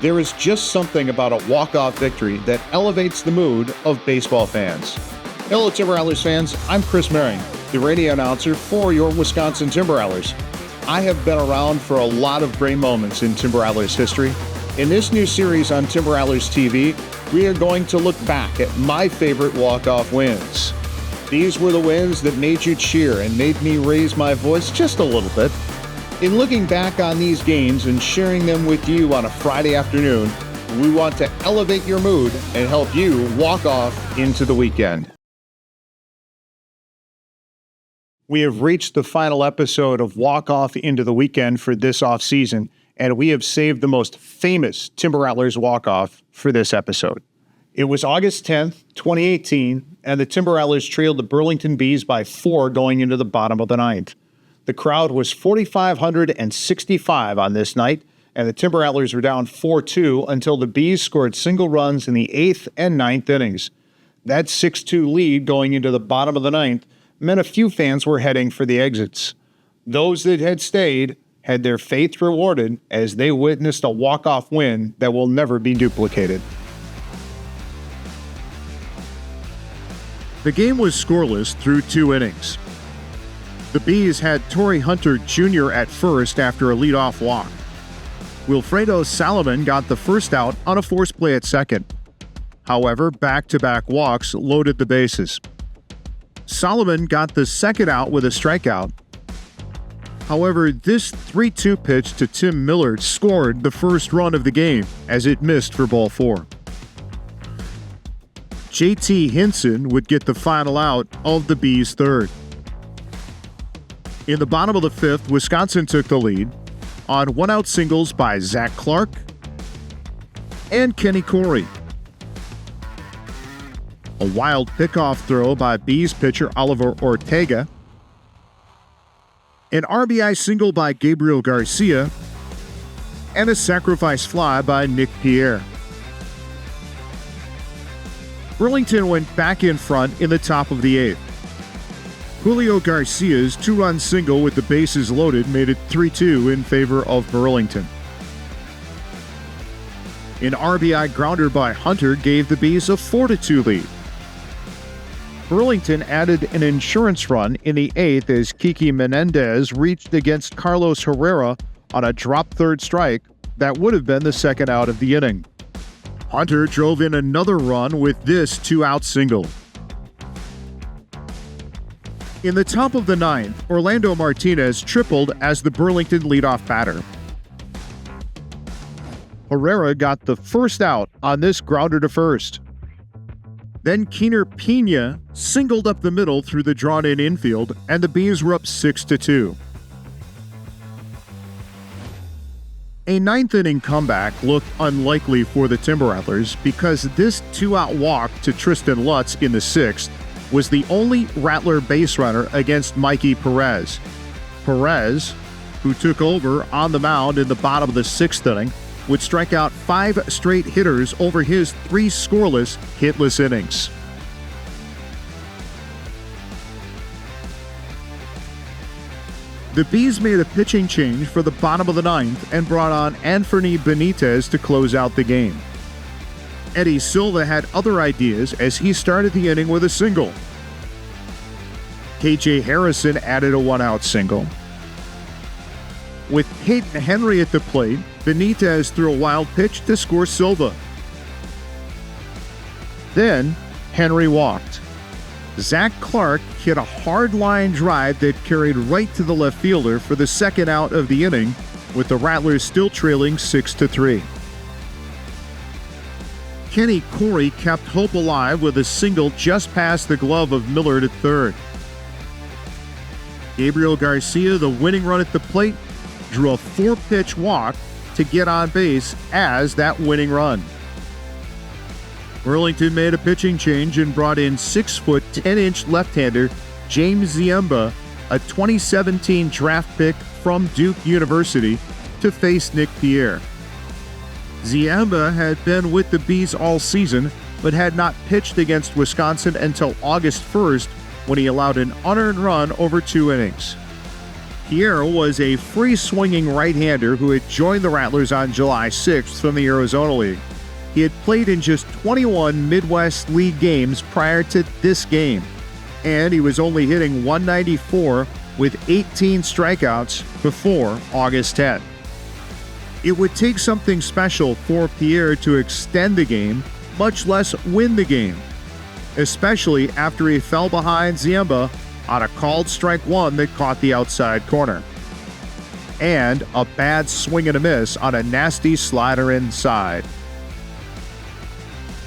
There is just something about a walk-off victory that elevates the mood of baseball fans. Hello, Timber Rattlers fans. I'm Chris Mehring, the radio announcer for your Wisconsin Timber Rattlers. I have been around for a lot of great moments in Timber Rattlers history. In this new series on Timber Rattlers TV, we are going to look back at my favorite walk-off wins. These were the wins that made you cheer and made me raise my voice just a little bit. In looking back on these games and sharing them with you on a Friday afternoon, we want to elevate your mood and help you walk off into the weekend. We have reached the final episode of Walk Off Into the Weekend for this offseason, and we have saved the most famous Timber Rattlers walk-off for this episode. It was August 10th, 2018, and the Timber Rattlers trailed the Burlington Bees by 4 going into the bottom of the ninth. The crowd was 4,565 on this night, and the Timber Rattlers were down 4-2 until the Bees scored single runs in the 8th and 9th innings. That 6-2 lead going into the bottom of the ninth meant a few fans were heading for the exits. Those that had stayed had their faith rewarded as they witnessed a walk-off win that will never be duplicated. The game was scoreless through 2 innings. The Bees had Torrey Hunter Jr. at first after a leadoff walk. Wilfredo Solomon got the first out on a force play at second. However, back-to-back walks loaded the bases. Solomon got the second out with a strikeout. However, this 3-2 pitch to Tim Millard scored the first run of the game as it missed for ball 4. J.T. Hinson would get the final out of the Bees' third. In the bottom of the 5th, Wisconsin took the lead on one-out singles by Zach Clark and Kenny Corey. A wild pickoff throw by Bees pitcher Oliver Ortega. An RBI single by Gabriel Garcia. And a sacrifice fly by Nick Pierre. Burlington went back in front in the top of the 8th. Julio Garcia's 2-run single with the bases loaded made it 3-2 in favor of Burlington. An RBI grounder by Hunter gave the Bees a 4-2 lead. Burlington added an insurance run in the 8th as Kiki Menendez reached against Carlos Herrera on a drop third strike that would have been the second out of the inning. Hunter drove in another run with this 2-out single. In the top of the 9th, Orlando Martinez tripled as the Burlington leadoff batter. Herrera got the first out on this grounder to first. Then Keener Pena singled up the middle through the drawn-in infield, and the Bees were up 6-2. A 9th-inning comeback looked unlikely for the Timber Rattlers because this 2-out walk to Tristan Lutz in the 6th was the only Rattler base runner against Mikey Perez. Perez, who took over on the mound in the bottom of the 6th inning, would strike out 5 straight hitters over his 3 scoreless, hitless innings. The Bees made a pitching change for the bottom of the 9th and brought on Anthony Benitez to close out the game. Eddie Silva had other ideas as he started the inning with a single. KJ Harrison added a 1-out single. With Peyton Henry at the plate, Benitez threw a wild pitch to score Silva. Then, Henry walked. Zach Clark hit a hard line drive that carried right to the left fielder for the second out of the inning, with the Rattlers still trailing 6-3. Kenny Corey kept hope alive with a single just past the glove of Millard at third. Gabriel Garcia, the winning run at the plate, drew a 4-pitch walk to get on base as that winning run. Burlington made a pitching change and brought in 6-foot, 10-inch left-hander James Ziemba, a 2017 draft pick from Duke University, to face Nick Pierre. Ziemba had been with the Bees all season, but had not pitched against Wisconsin until August 1st when he allowed an unearned run over 2 innings. Pierre was a free-swinging right-hander who had joined the Rattlers on July 6th from the Arizona League. He had played in just 21 Midwest League games prior to this game, and he was only hitting .194 with 18 strikeouts before August 10th. It would take something special for Pierre to extend the game, much less win the game, especially after he fell behind Ziemba on a called strike one that caught the outside corner, and a bad swing and a miss on a nasty slider inside.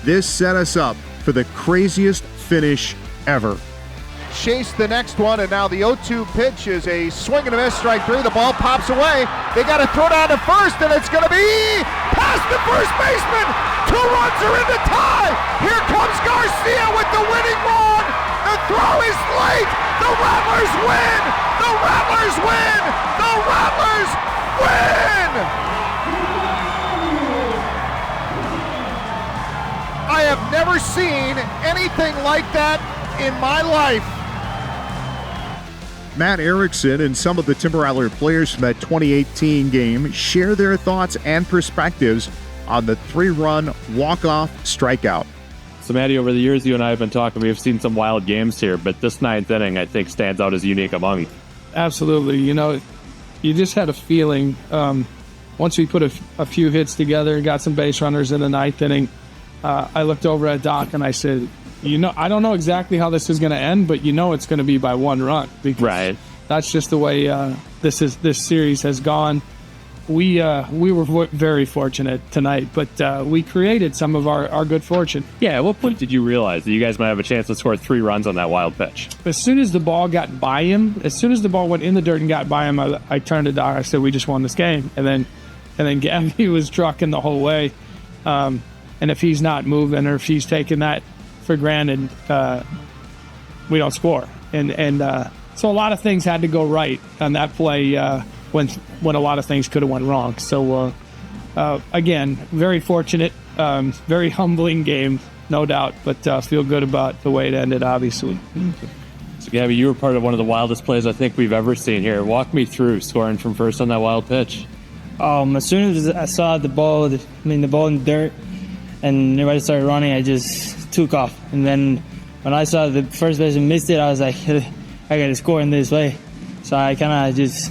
This set us up for the craziest finish ever. Chase the next one, and now the 0-2 pitch is a swing and a miss, strike three. The ball pops away. They got to throw down to first, and it's going to be past the first baseman. 2 runs are in the tie. Here comes Garcia with the winning run. The throw is late. The Rattlers win. The Rattlers win. The Rattlers win. I have never seen anything like that in my life. Matt Erickson and some of the Timber Rattler players from that 2018 game share their thoughts and perspectives on the 3-run walk-off strikeout. So, Matty, over the years you and I have been talking, we've seen some wild games here, but this 9th inning, I think, stands out as unique among. Absolutely. You know, you just had a feeling once we put a few hits together and got some base runners in the 9th inning, I looked over at Doc and I said, I don't know exactly how this is going to end, but it's going to be by 1 run. Right. That's just the way this series has gone. We were very fortunate tonight, but we created some of our good fortune. Yeah, at what point did you realize that you guys might have a chance to score 3 runs on that wild pitch? As soon as the ball got by him, as soon as the ball went in the dirt and got by him, I turned to Doc. I said, we just won this game. And then Gabby was trucking the whole way. And if he's not moving or if he's taking that for granted, we don't score. And so a lot of things had to go right on that play when a lot of things could have went wrong. So, again, very fortunate, very humbling game, no doubt, but feel good about the way it ended, obviously. So, Gabby, you were part of one of the wildest plays I think we've ever seen here. Walk me through scoring from first on that wild pitch. As soon as I saw the ball in the dirt, and everybody started running, I just took off. And then when I saw the first baseman missed it, I was like, I got to score in this way. So I kind of just,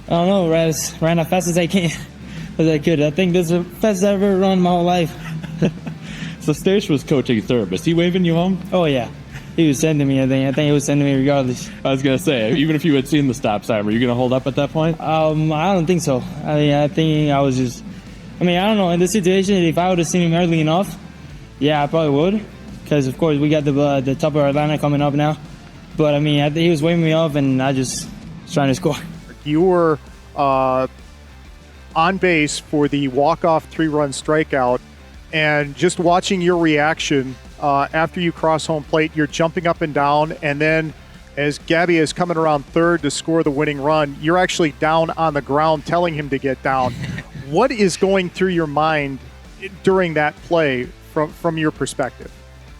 ran as fast as I can, as I could. I think this is the fastest I've ever run my whole life. So Stash was coaching third. Was he waving you home? Oh, yeah. He was sending me, I think he was sending me regardless. I was going to say, even if you had seen the stop sign, were you going to hold up at that point? I don't think so. I think I was just... I don't know, in this situation, if I would have seen him early enough, yeah, I probably would. Because, of course, we got the top of Atlanta coming up now. But, I think he was waving me off, and I just was trying to score. You were on base for the walk-off 3-run strikeout, and just watching your reaction after you cross home plate, you're jumping up and down, and then as Gabby is coming around third to score the winning run, you're actually down on the ground telling him to get down. What is going through your mind during that play from your perspective?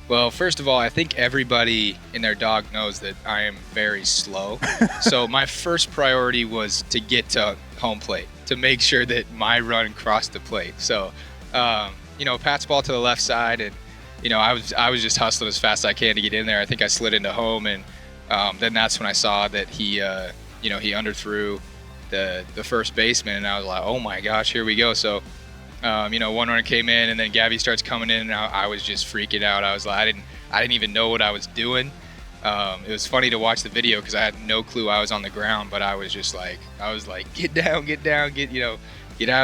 Well, first of all, I think everybody and their dog knows that I am very slow. So my first priority was to get to home plate, to make sure that my run crossed the plate. So, Pat's ball to the left side, and, I was just hustling as fast as I can to get in there. I think I slid into home, and then that's when I saw that he underthrew the first baseman, and I was like, oh my gosh, here we go. So, one runner came in, and then Gabby starts coming in, and I was just freaking out. I was like, I didn't even know what I was doing. It was funny to watch the video because I had no clue I was on the ground, but I was like, get down, get out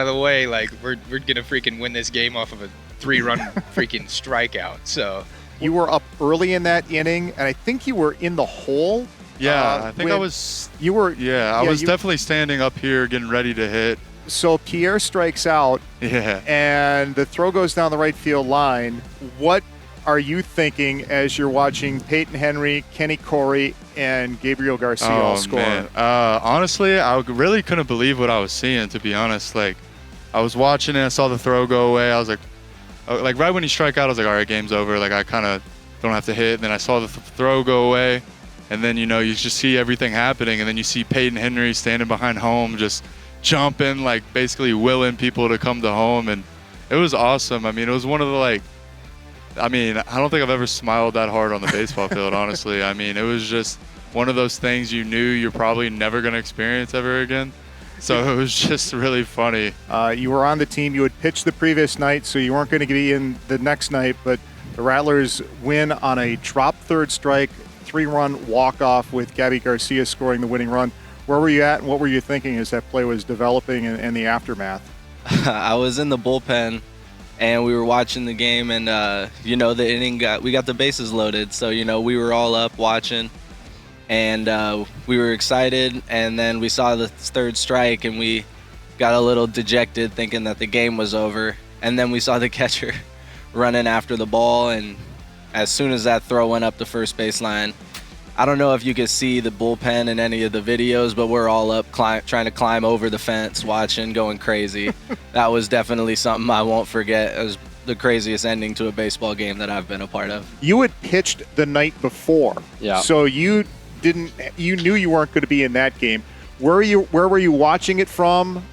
of the way. Like, we're gonna freaking win this game off of a 3-run freaking strikeout. So you were up early in that inning, and I think you were in the hole. Yeah, I think I was. You were. Yeah, I was definitely standing up here, getting ready to hit. So Pierre strikes out. Yeah. And the throw goes down the right field line. What are you thinking as you're watching Peyton Henry, Kenny Corey, and Gabriel Garcia all score? Man. Honestly, I really couldn't believe what I was seeing. To be honest, like I was watching it, I saw the throw go away. I was like right when he struck out, I was like, all right, game's over. Like I kind of don't have to hit. And then I saw the throw go away. And then, you just see everything happening. And then you see Peyton Henry standing behind home, just jumping, like basically willing people to come to home. And it was awesome. I mean, it was one of the I don't think I've ever smiled that hard on the baseball field, honestly. I mean, it was just one of those things you knew you're probably never going to experience ever again. So it was just really funny. You were on the team. You had pitched the previous night, so you weren't going to be in the next night. But the Rattlers win on a drop third strike, 3-run walk-off with Gabby Garcia scoring the winning run. Where were you at, and what were you thinking as that play was developing and the aftermath? I was in the bullpen, and we were watching the game, and the inning we got the bases loaded, so we were all up watching, and we were excited, and then we saw the third strike, and we got a little dejected, thinking that the game was over, and then we saw the catcher running after the ball, and as soon as that throw went up the first baseline, I don't know if you could see the bullpen in any of the videos, but we're all up trying to climb over the fence, watching, going crazy. That was definitely something I won't forget. It was the craziest ending to a baseball game that I've been a part of. You had pitched the night before, so you knew you weren't going to be in that game. Where were you watching it from?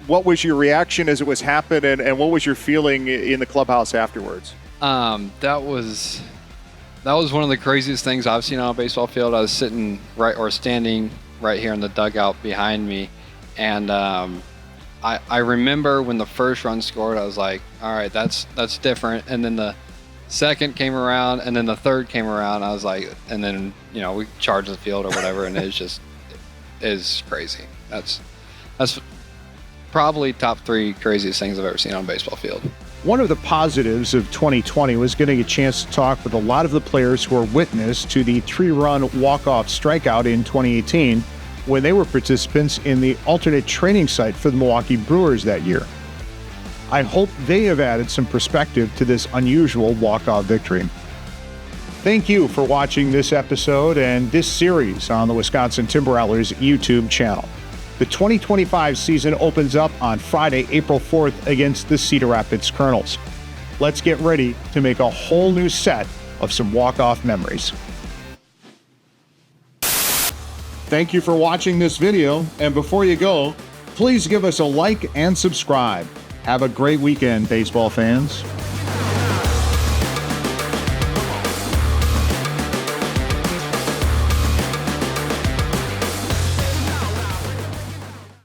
What was your reaction as it was happening, and what was your feeling in the clubhouse afterwards? That was one of the craziest things I've seen on a baseball field. I was standing right here in the dugout behind me, and I remember when the first run scored, I was like, all right, that's different. And then the second came around, and then the third came around. I was like, and then we charged the field or whatever, and it is crazy. That's probably top 3 craziest things I've ever seen on a baseball field. One of the positives of 2020 was getting a chance to talk with a lot of the players who were witness to the 3-run walk-off strikeout in 2018 when they were participants in the alternate training site for the Milwaukee Brewers that year. I hope they have added some perspective to this unusual walk-off victory. Thank you for watching this episode and this series on the Wisconsin Timber Rattlers YouTube channel. The 2025 season opens up on Friday, April 4th against the Cedar Rapids Colonels. Let's get ready to make a whole new set of some walk-off memories. Thank you for watching this video, and before you go, please give us a like and subscribe. Have a great weekend, baseball fans.